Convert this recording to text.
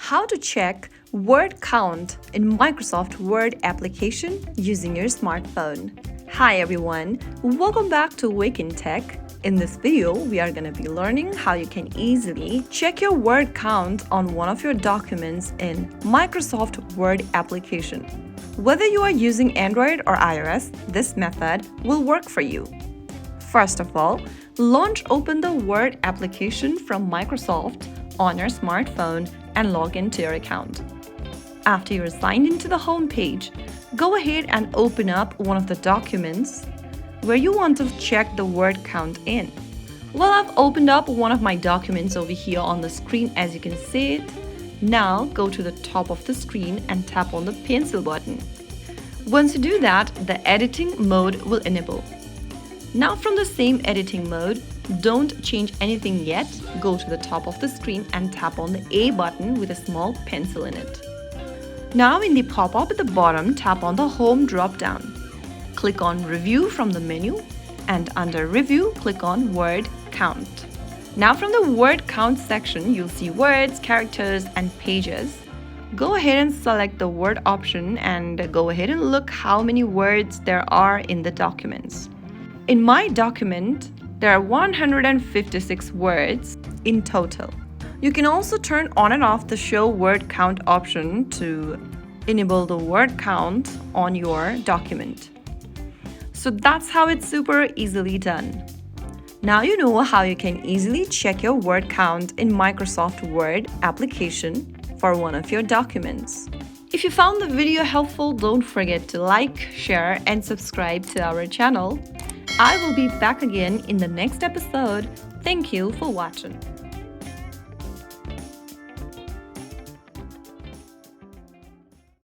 How to check word count in Microsoft Word application using your smartphone. Hi everyone, welcome back to Wake&Tech. In this video, we are going to be learning how you can easily check your word count on one of your documents in Microsoft Word application. Whether you are using Android or iOS, this method will work for you. First of all, open the Word application from Microsoft on your smartphone and log into your account. After you're signed into the home page, go ahead and open up one of the documents where you want to check the word count in. Well, I've opened up one of my documents over here on the screen as you can see it. Now go to the top of the screen and tap on the pencil button. Once you do that, the editing mode will enable. Now from the same editing mode, don't change anything yet. Go to the top of the screen and tap on the A button with a small pencil in it. Now in the pop-up at the bottom, tap on the Home drop-down. Click on Review from the menu and under Review, click on Word Count. Now from the Word Count section, you'll see words, characters, and pages. Go ahead and select the word option and go ahead and look how many words there are in the documents. In my document, there are 156 words in total. You can also turn on and off the Show Word Count option to enable the word count on your document. So that's how it's super easily done. Now you know how you can easily check your word count in Microsoft Word application for one of your documents. If you found the video helpful, don't forget to like, share, and subscribe to our channel. I will be back again in the next episode. Thank you for watching.